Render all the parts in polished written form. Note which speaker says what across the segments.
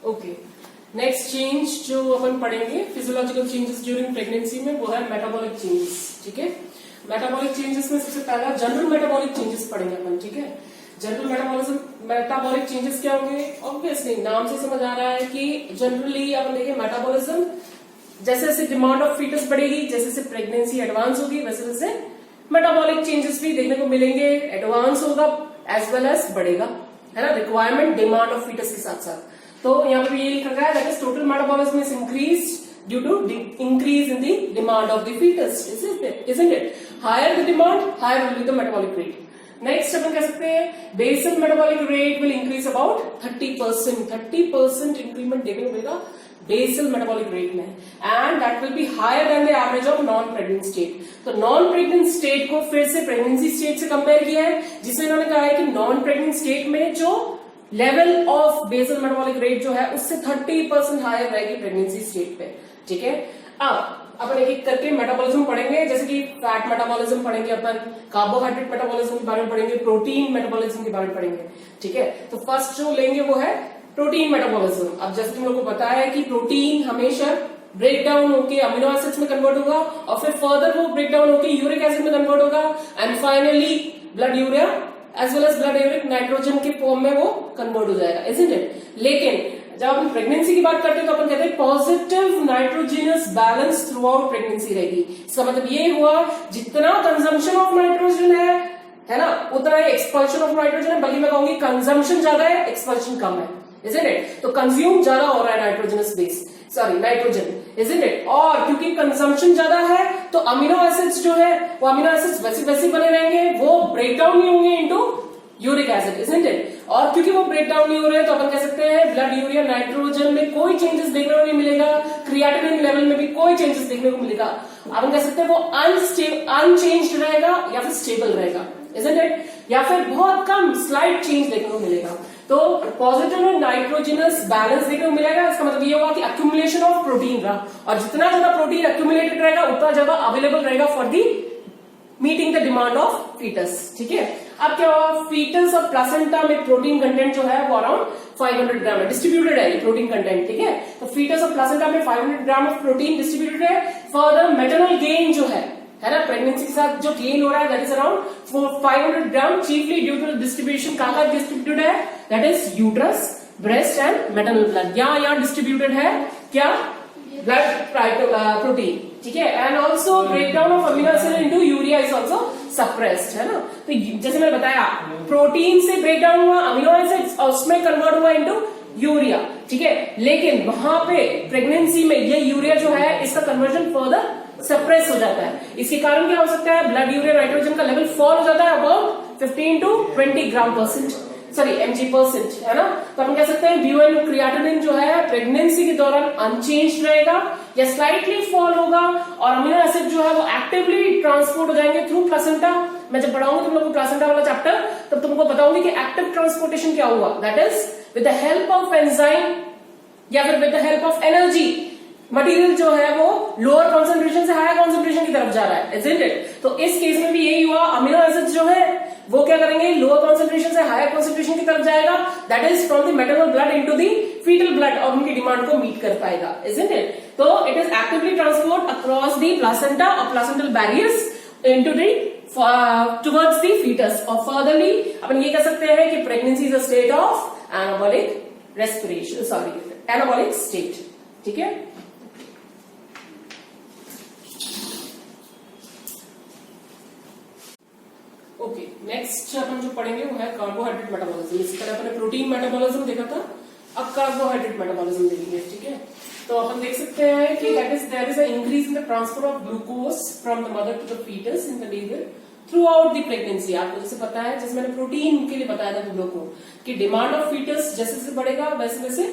Speaker 1: Okay, next change जो अपन पढ़ेंगे physiological changes during pregnancy में, वो है मेटाबॉलिक चेंजेस। ठीक है, मेटाबॉलिक चेंजेस में सबसे पहला जनरल मेटाबॉलिक चेंजेस पढ़ेंगे अपन। ठीक है, जनरल मेटाबॉलिक चेंजेस क्या होंगे? ऑब्वियसली नाम से समझ आ रहा है कि जनरली अपन देखिए मेटाबॉलिज्म, जैसे जैसे डिमांड ऑफ फीटस बढ़ेगी, जैसे जैसे प्रेगनेंसी एडवांस होगी, वैसे वैसे मेटाबॉलिक चेंजेस भी देखने को मिलेंगे, एडवांस होगा एज वेल एज बढ़ेगा, है ना, रिक्वायरमेंट डिमांड ऑफ फीटस के साथ साथ। तो यहाँ पे ये लिख रखा है that is total metabolism is increase due to increase in the demand of the foetus, isn't it? Higher the demand, higher will be the metabolic rate. Next अपन कह सकते हैं basal metabolic rate will increase about 30%, 30% increment देखने को मिलेगा basal metabolic rate में, and that will be higher than the average of non pregnant state. तो non pregnant state को फिर से प्रेगनेंसी स्टेट से कंपेयर किया है, जिसमें इन्होंने कहा है कि नॉन प्रेग्नेंट स्टेट में जो level of basal metabolic rate जो है उससे 30% हायर रहेगी प्रेगनेंसी स्टेट पे। ठीक है, अब अपन एक एक करके मेटाबॉलिज्म पढ़ेंगे, जैसे कि फैट मेटाबॉलिज्म पढ़ेंगे अपन, कार्बोहाइड्रेट मेटाबॉलिज्म के बारे में पढ़ेंगे, प्रोटीन मेटाबॉलिज्म के बारे में पढ़ेंगे। ठीक है, तो फर्स्ट जो लेंगे वो है प्रोटीन मेटाबॉलिज्म। अब जैसे तुम लोगों को पता है कि प्रोटीन हमेशा ब्रेक डाउन होकर अमीनो एसिड्स में कन्वर्ट होगा, और फिर फर्दर वो ब्रेक डाउन होकर यूरिक एसिड में कन्वर्ट होगा, and finally blood urea as well as blood uric nitrogen के फॉर्म में वो कन्वर्ट हो जाएगा, isn't it? लेकिन जब अपन प्रेगनेंसी की बात करते हैं तो अपन कहते हैं positive nitrogenous balance through out pregnancy रहेगी। इसका मतलब ये हुआ जितना कंजम्पशन ऑफ नाइट्रोजन है ना, उतना ही एक्सपल्शन ऑफ नाइट्रोजन है, बल्कि मैं कहूंगी कंजम्पशन ज्यादा है, एक्सपल्शन कम है, isn't it? तो कंज्यूम ज्यादा हो रहा है nitrogenous base, sorry nitrogen, isn't it? और क्योंकि कंजम्पशन ज्यादा है तो अमीनो एसिड्स जो है वो अमीनो एसिड्स वैसे वैसे बने रहेंगे, वो ब्रेक डाउन नहीं होंगे into uric acid, isn't it? और क्योंकि वो ब्रेक डाउन नहीं हो रहे हैं तो अपन कह सकते हैं ब्लड यूरिया नाइट्रोजन में कोई चेंजेस देखने को नहीं मिलेगा, क्रिएटिनिन लेवल में भी कोई चेंजेस देखने को मिलेगा। अपन कह सकते हैं वो अनचेंज्ड रहेगा या फिर स्टेबल रहेगा, isn't it? या फिर बहुत कम स्लाइट चेंज देखने को मिलेगा। तो पॉजिटिव नाइट्रोजिनस बैलेंस देखने को मिलेगा। इसका मतलब ये होगा कि एक्यूमुलेशन ऑफ प्रोटीन रहा, और जितना ज्यादा प्रोटीन एक्यूमुलेटेड रहेगा उतना ज्यादा अवेलेबल रहेगा for the meeting the demand of foetus. ठीक है, अब क्या हुआ, फीटस और प्लासेंटा में प्रोटीन कंटेंट जो है वो अराउंड 500 ग्राम है, डिस्ट्रीब्यूटेड है ये प्रोटीन कंटेंट। ठीक है, तो फीटस और प्लासेंटा में 500 ग्राम ऑफ प्रोटीन डिस्ट्रीब्यूटेड है। फर्दर मेटरनल गेन जो है ना, प्रेगनेंसी के साथ जो गेन हो रहा है that is around 500 gram, chiefly due to distribution कहां डिस्ट्रीब्यूटेड है, that is uterus, breast and maternal blood, यहाँ डिस्ट्रीब्यूटेड है क्या, ब्लड प्रोटीन। ठीक है, and also breakdown of amino acid into urea is also suppressed, है ना। तो जैसे मैंने बताया प्रोटीन से ब्रेकडाउन हुआ अमीनो एसिड्स और उसमें कन्वर्ट हुआ इनटू यूरिया। ठीक है, लेकिन वहां पे प्रेगनेंसी में ये यूरिया जो है इसका कन्वर्जन फर्दर सप्रेस हो जाता है। इसके कारण क्या हो सकता है, ब्लड यूरिया नाइट्रोजन का लेवल फॉल हो जाता है अबाउट 15 to 20 ग्राम mg%, है ना। तो अपन कह सकते हैं ब्यूएन क्रिएटिनिन जो है प्रेगनेंसी के दौरान अनचेंज रहेगा या स्लाइटली फॉल होगा, और अमीनो एसिड जो है वो एक्टिवली ट्रांसपोर्ट हो जाएंगे थ्रू प्लासेंटा। मैं जब पढ़ाऊंगी तुम लोग को प्लासेंटा वाला चैप्टर तब तुमको बताऊंगी कि एक्टिव ट्रांसपोर्टेशन क्या हुआ, that is with the help of enzyme या फिर with the help of energy material जो है वो लोअर कॉन्सेंट्रेशन से हायर कॉन्सेंट्रेशन की तरफ जा रहा है, isn't it? तो इस केस में भी यही हुआ, अमीनो एसिड्स जो है वो क्या करेंगे, लोअर कॉन्सेंट्रेशन से हायर कॉन्सेंट्रेशन की तरफ जाएगा, that is from the maternal blood into the foetal blood, और उनकी डिमांड को मीट कर पाएगा, isn't it? तो it is actively transport across the placenta और placental barriers into the towards the foetus, और फर्दरली अपन ये कह सकते हैं कि pregnancy is a state of anabolic respiration, sorry anabolic state. ठीक है, ओके, नेक्स्ट अपन जो पढ़ेंगे वो है कार्बोहाइड्रेट मेटाबॉलिज्म। इसी तरह अपने प्रोटीन मेटाबॉलिज्म देखा था, अब कार्बोहाइड्रेट मेटाबॉलिज्म देखेंगे। ठीक है, तो अपन देख सकते हैं कि there is a increase in the transfer of glucose from the mother to the foetus in the labour throughout the pregnancy. आपको जैसे पता है, जैसे मैंने प्रोटीन के लिए बताया था तुम लोग को कि डिमांड ऑफ फीटस जैसे जैसे बढ़ेगा वैसे वैसे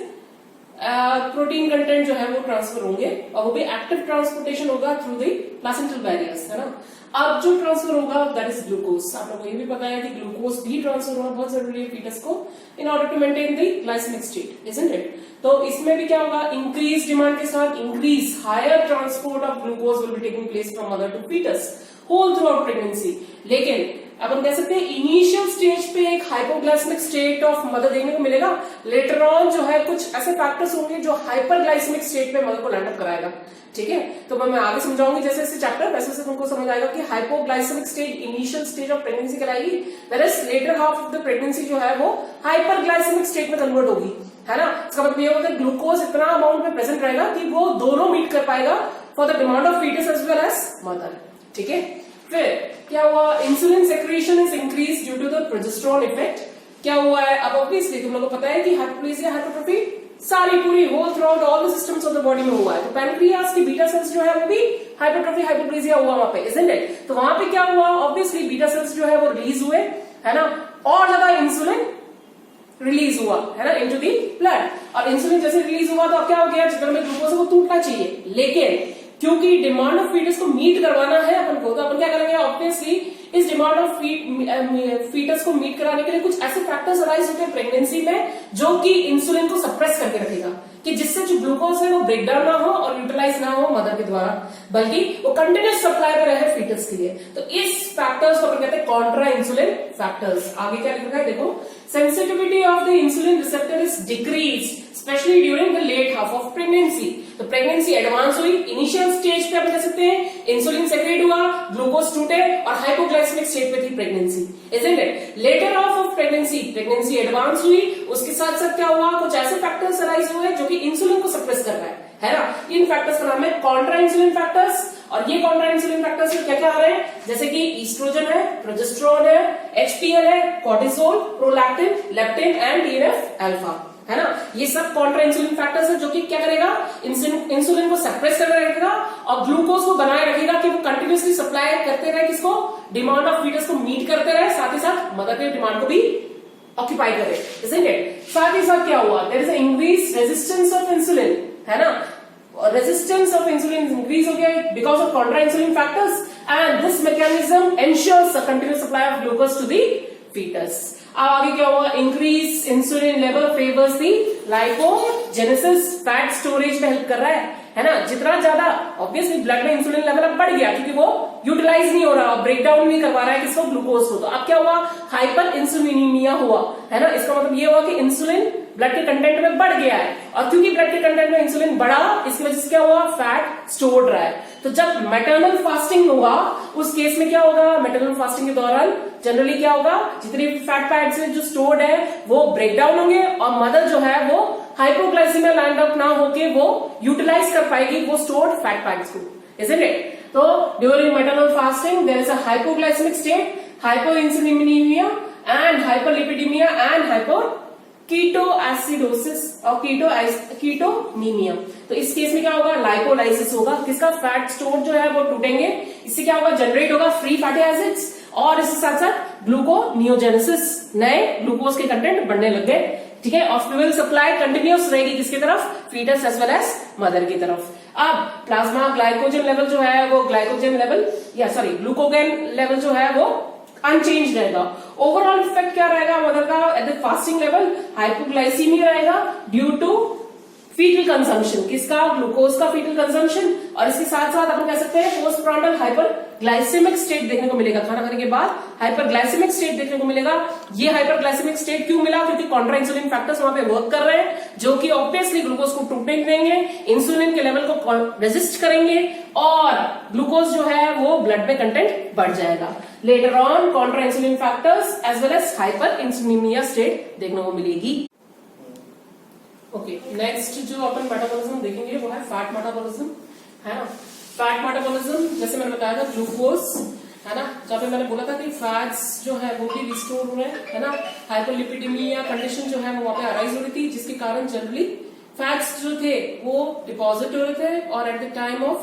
Speaker 1: प्रोटीन कंटेंट जो है वो ट्रांसफर होंगे, और वो भी एक्टिव ट्रांसपोर्टेशन होगा थ्रू द प्लासेंटल बैरियर्स, है ना। अब जो ट्रांसफर होगा दैट इज ग्लूकोज। आप लोगों को ये भी पता है कि ग्लूकोज भी ट्रांसफर होना बहुत जरूरी है फीटस को in order to maintain the glycaemic state, isn't it? तो इसमें भी क्या होगा, इंक्रीज डिमांड के साथ increase higher transport of glucose will be taking place from mother to foetus whole throughout pregnancy. लेकिन अपन कह सकते हैं इनिशियल स्टेज पे एक हाइपोग्लाइसेमिक स्टेट ऑफ मदर देखने को मिलेगा। लेटर ऑन जो है कुछ ऐसे फैक्टर्स होंगे जो हाइपरग्लाइसेमिक स्टेट पे मदर को लैंड अप कराएगा। ठीक है, तो मैं आगे समझाऊंगी जैसे जैसे चैप्टर वैसे वैसे तुमको समझ आएगा कि hypoglycaemic stage initial stage of pregnancy कहलाएगी, whereas later half of the pregnancy जो है वो हाइपरग्लाइसेमिक स्टेट में कन्वर्ट होगी, है ना। इसका मतलब ये होता है ग्लूकोज इतना अमाउंट में प्रेजेंट रहेगा कि वो दोनों मीट कर पाएगा for the demand of foetus as well as mother. ठीक है, फिर क्या हुआ, insulin secretion is increase due to the progesterone effect. क्या हुआ है, अब ऑब्वियसली तुम लोगों को पता है कि हाइपोप्लेसिया हाइपरट्रोफी सारी पूरी whole throughout all the systems of the body में हुआ है। तो पैनक्रियास की बीटा सेल्स जो है वो भी हाइपरट्रोफी हाइपोप्लेसिया हुआ वहां पे, इजंट इट। तो वहां पे क्या हुआ, ऑब्वियसली बीटा सेल्स जो है वो रिलीज हुए, है ना, और ज्यादा इंसुलिन रिलीज हुआ, है ना, इनटू दी ब्लड। और इंसुलिन जैसे रिलीज हुआ तो अब क्या हो गया, जितना में ग्लूकोज को टूटना चाहिए, लेकिन क्योंकि डिमांड ऑफ फीटस को मीट करवाना है अपन को, तो अपन क्या करेंगे, ऑब्वियसली इस डिमांड ऑफ फीटस को मीट कराने के लिए कुछ ऐसे फैक्टर्स अराइज होते हैं प्रेगनेंसी में जो कि इंसुलिन को सप्रेस करके रखेगा, कि जिससे जो ग्लूकोज है वो ब्रेकडाउन ना हो और यूटिलाइज ना हो मदर के द्वारा, बल्कि वो कंटिन्यूस सप्लाई में रहे फीटस के लिए। तो इस फैक्टर्स को अपन कहते हैं कॉन्ट्रा इंसुलिन फैक्टर्स। आगे क्या लिखा है देखो, sensitivity of the insulin receptor is decrease specially during the late half of pregnancy. तो प्रेगनेंसी एडवांस हुई, इनिशियल स्टेज पे अपन कह सकते हैं इंसुलिन सेक्रेट हुआ, ग्लूकोज टूटे और हाइपोग्लाइसेमिक स्टेट पे थी pregnancy, isn't it. Later half of pregnancy advance हुई, उसके साथ साथ क्या हुआ, कुछ ऐसे फैक्टर्स अराइज हुए जो कि इंसुलिन को सप्रेस कर रहा है ना। इन फैक्टर्स का नाम है कॉन्ट्रा इंसुलिन फैक्टर्स। और ये कॉन्ट्रा इंसुलिन फैक्टर्स में क्या क्या आ रहे हैं, जैसे कि ईस्ट्रोजन है, प्रोजेस्टेरोन है, एचपीएल है, cortisol, prolactin, leptin and TNF alpha, है ना। ये सब कॉन्ट्रा इंसुलिन फैक्टर्स है जो कि क्या करेगा, इंसुलिन को सप्रेस कर रखेगा और ग्लूकोज को बनाए रखेगा कि वो कंटिन्यूसली सप्लाई करते रहे, किसको, डिमांड ऑफ फीटस को मीट करते रहे, साथ ही साथ मदर के डिमांड को भी ऑक्यूपाई करे, इजंट इट। साथ ही साथ क्या हुआ, there is increase resistance of insulin, है ना, रेजिस्टेंस ऑफ इंसुलिन इंक्रीज हो गया because of contra insulin factors and this mechanism ensures the continuous supply of glucose to the foetus. अब आगे क्या हुआ, increase insulin level favours the lipogenesis, fat storage में help कर रहा है ना। जितना ज्यादा ऑब्वियसली ब्लड में इंसुलिन लेवल अब बढ़ गया क्योंकि वो यूटिलाइज नहीं हो रहा, ब्रेकडाउन नहीं करवा रहा है किसको, ग्लूकोज को। तो अब क्या हुआ, हाइपर इंसुलिनीमिया हुआ, है ना। इसका मतलब ये हुआ कि इंसुलिन ब्लड के कंटेंट में बढ़ गया है और क्योंकि ब्लड के कंटेंट में इंसुलिन बढ़ा, इसकी वजह से क्या हुआ, फैट स्टोर्ड रहा है। तो जब मैटरनल फास्टिंग होगा उस केस में क्या होगा, मैटरनल फास्टिंग के दौरान जनरली क्या होगा, जितनी फैट पैड्स है जो स्टोर्ड है वो ब्रेकडाउन होंगे और मदर जो है वो हाइपोग्लाइसीमिया लैंड अप ना होके वो यूटिलाइज कर पाएगी वो स्टोर्ड फैट पैड्स को, इजंट इट। तो during maternal fasting there is a hypoglycaemic state, hypoinsulinaemia and hyperlipidaemia and hyper ketoacidosis और कीटोनीमिया। तो इस केस में क्या होगा, लाइपोलाइसिस होगा, किसका, फैट स्टोर जो है वो टूटेंगे, इससे क्या होगा, जनरेट होगा फ्री फैटी एसिड्स और इसके साथ साथ ग्लूकोनियोजेनेसिस, नए ग्लूकोज के कंटेंट बढ़ने लग गए, ठीक है। और फ्यूल सप्लाई कंटिन्यूस रहेगी किसकी तरफ, foetus as well as mother की तरफ। अब प्लाज्मा ग्लाइकोजन लेवल जो है वो ग्लूकोगेन लेवल जो है वो अनचेंज रहेगा। ओवरऑल इफेक्ट क्या रहेगा मदर का at the fasting level, hypoglycaemia रहेगा ड्यू टू फीटल कंजम्पशन, किसका, ग्लूकोज का फीटल कंजम्पशन। और इसके साथ साथ अपन कह सकते हैं पोस्ट प्रोनाटल हाइपरग्लाइसेमिक स्टेट देखने को मिलेगा, खाना खाने के बाद हाइपरग्लाइसेमिक स्टेट देखने को मिलेगा। ये हाइपरग्लाइसेमिक स्टेट क्यों मिला, क्योंकि कॉन्ट्रा इंसुलिन फैक्टर्स वहां पे वर्क कर रहे हैं जो कि ऑब्वियसली ग्लूकोज को टूटने नहीं देंगे, इंसुलिन के लेवल को रेजिस्ट करेंगे और ग्लूकोज जो है वो ब्लड में कंटेंट बढ़ जाएगा। Later on contra insulin factors as well as hyper insulinaemia state देखने को मिलेगी। ओके, नेक्स्ट जो अपन मेटाबॉलिज्म देखेंगे वो है फैट मेटाबॉलिज्म, है ना। फैट मेटाबॉलिज्म जैसे मैंने बताया था ग्लूकोज, है ना, जब मैंने बोला था कि फैट्स जो है वो भी रिस्टोर हो रहे हैं, है ना। हाइपरलिपिडीमिया कंडीशन जो है वो वहां पे अराइज हो रही थी जिसके कारण जनरली फैट्स जो थे वो डिपॉजिट हो रहे थे और at the time of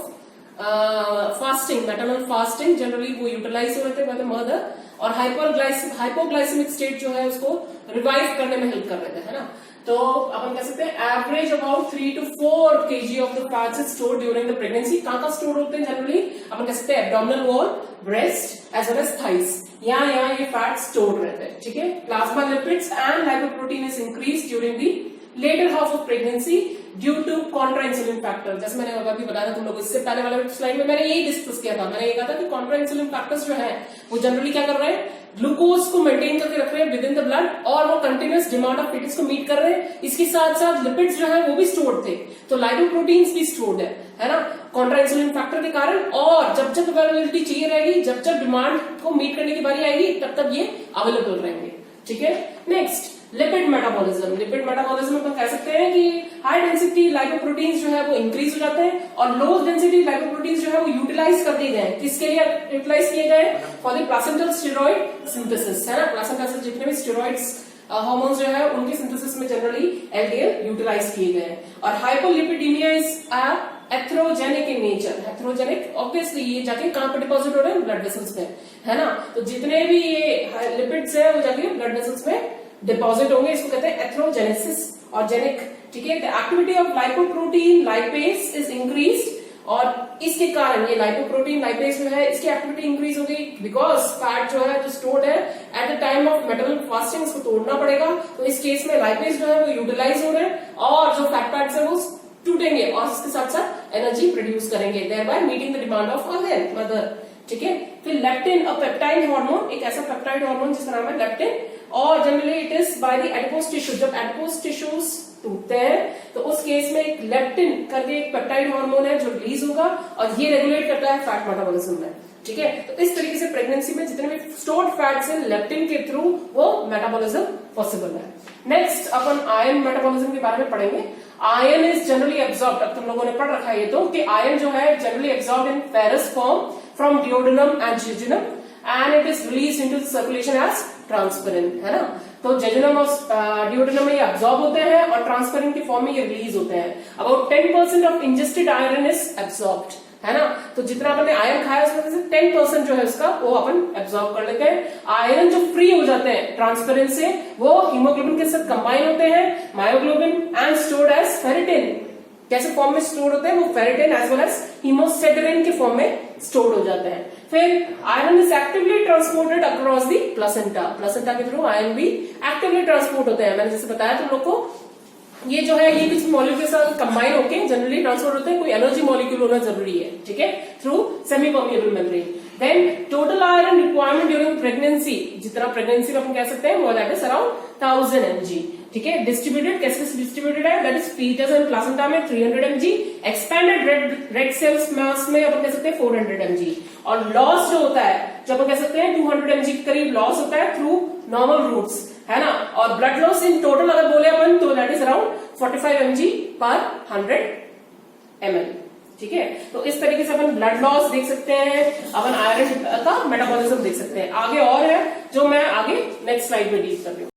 Speaker 1: fasting, maternal fasting, generally वो यूटिलाइज हो रहे थे बाय द मदर और हाइपोग्लाइसेमिक स्टेट जो है उसको रिवाइव करने में हेल्प कर रहे थे, है ना। तो अपन कह सकते हैं average about 3 to 4 kg of the fats is stored during the pregnancy. कहाँ स्टोर होते हैं जनरली, अपन कह सकते हैं abdominal wall, breast as well as thighs, यहाँ ये फैट स्टोर रहते हैं, ठीक है। Plasma lipids and lipoprotein is increase during the later half of pregnancy due to contra insulin factor. जैसे मैंने अभी बताया था तुम लोग, इससे पहले वाले स्लाइड में मैंने यही डिस्कस किया था, मैंने ये कहा था कि कॉन्ट्रा इंसुलिन फैक्टर्स जो है वो जनरली क्या कर रहे हैं, ग्लूकोज को मेंटेन करके रख रहे हैं विद इन द ब्लड और वो कंटिन्यूस डिमांड ऑफ पेटिस को मीट कर रहे हैं। इसके साथ साथ लिपिड्स जो है वो भी स्टोर्ड थे, तो लाइपोप्रोटीन्स भी स्टोर्ड है ना, कॉन्ट्रा इंसुलिन फैक्टर के कारण। और जब जब अवेलेबिलिटी चाहिए रहेगी, जब जब डिमांड को मीट करने की बारी आएगी, तब तक ये अवेलेबल रहेंगे। ठीक है, next lipid metabolism. Lipid metabolism में कह सकते हैं कि हाई डेंसिटी लाइपोप्रोटीन्स जो है वो इंक्रीज हो जाते हैं और लो डेंसिटी लाइपोप्रोटीन्स जो है वो यूटिलाइज कर दिए गए। किसके लिए यूटिलाइज किए गए? For the placental steroid synthesis, है ना। प्लासेंटा से जितने भी स्टेरॉइड्स हार्मोन्स जो है उनके सिंथेसिस में जनरली एलडीएल यूटिलाइज किए गए। और हाइपोलिपिडीमिया इज एथ्रोजेनिक इन नेचर। एथ्रोजेनिक ऑब्वियसली ये जाके कहां पर डिपॉजिट हो रहे हैं? ब्लड वेसल्स में, है ना। तो जितने भी ये लिपिड्स है वो जाके ब्लड वेसल्स में डिपॉजिट होंगे, इसको कहते हैं एथ्रोजेनेसिस और जेनिक। ठीक है, the activity of lipoprotein lipase is increased और इसके कारण ये लाइपोप्रोटीन लाइपेज जो है इसकी एक्टिविटी इंक्रीज हो गई बिकॉज फैट जो है जो स्टोर्ड है at the time of metabolic fasting उसको तोड़ना पड़ेगा। तो इस केस में लाइपेज जो है वो यूटिलाइज हो रहे हैं और जो फैट पैट्स है वो टूटेंगे और इसके साथ साथ एनर्जी प्रोड्यूस करेंगे, thereby meeting the demand of mother. ठीक है, फिर लेप्टिन अ पेप्टाइड हार्मोन, एक ऐसा पेप्टाइड हार्मोन जिसका नाम है लेप्टिन और generally it is by the adipose tissue. जब एडिपोज टिश्यूज टूटते हैं तो उस केस में एक लेप्टिन करके एक पेप्टाइड हार्मोन है जो रिलीज होगा और ये रेगुलेट करता है फैट मेटाबॉलिज्म में। ठीक है, तो इस तरीके से प्रेगनेंसी में जितने भी स्टोर्ड फैट्स हैं लेप्टिन के थ्रू वो मेटाबॉलिज्म पॉसिबल है। नेक्स्ट अपन आयरन मेटाबॉलिज्म के बारे में पढ़ेंगे। आयरन इज जनरली एब्सॉर्ब्ड, अब तुम लोगों ने पढ़ रखा है ये तो कि आयरन जो है generally absorbed in ferrous form from duodenum and jejunum and it is release into the circulation as transparent, है ना। तो जेजुनम और डिओडेनम में ये अब्सॉर्ब होते हैं और ट्रांसपेरेंट के फॉर्म में ये रिलीज होते हैं। About 10% of ingested iron is absorbed, है ना। तो जितना अपन ने आयरन खाया उसमें से 10% जो है उसका वो अपन एब्सॉर्ब कर लेते हैं। आयरन जो फ्री हो जाते हैं ट्रांसपेरेंट से वो हीमोग्लोबिन के साथ कंबाइन होते हैं, myoglobin and stored as ferritin. कैसे फॉर्म में स्टोर होते हैं? वो ferritin as well as haemosiderin के फॉर्म में स्टोर हो जाते हैं। फिर iron is actively transported across the placenta. Placenta के थ्रू आयरन भी एक्टिवली ट्रांसपोर्ट होते हैं। मैंने जैसे बताया तुम लोग को ये जो है ये कुछ मॉलिक्यूल के साथ कंबाइन होकर जनरली ट्रांसपोर्ट होते हैं, कोई एनर्जी मॉलिक्यूल होना जरूरी है। ठीक है, through semi permeable membrane. Then total iron requirement during pregnancy, जितना प्रेगनेंसी में अपन कह सकते हैं वो दैट इज अराउंड 1000 mg। ठीक है, डिस्ट्रीब्यूटेड कैसे डिस्ट्रीब्यूटेड है? That is foetus and placenta में 300 mg, expanded red cells mass में अपन कह सकते हैं 400 mg और लॉस जो होता है जो अपन कह सकते हैं 200 mg के करीब लॉस होता है थ्रू नॉर्मल रूट्स, है ना। और ब्लड लॉस इन टोटल अगर बोले अपन तो दैट इज अराउंड 45 mg पर 100 ml। ठीक है, तो इस तरीके से अपन ब्लड लॉस देख सकते हैं, अपन आयरन का मेटाबॉलिज्म देख सकते हैं। आगे और है जो मैं आगे नेक्स्ट स्लाइड में डील कर रही हूँ।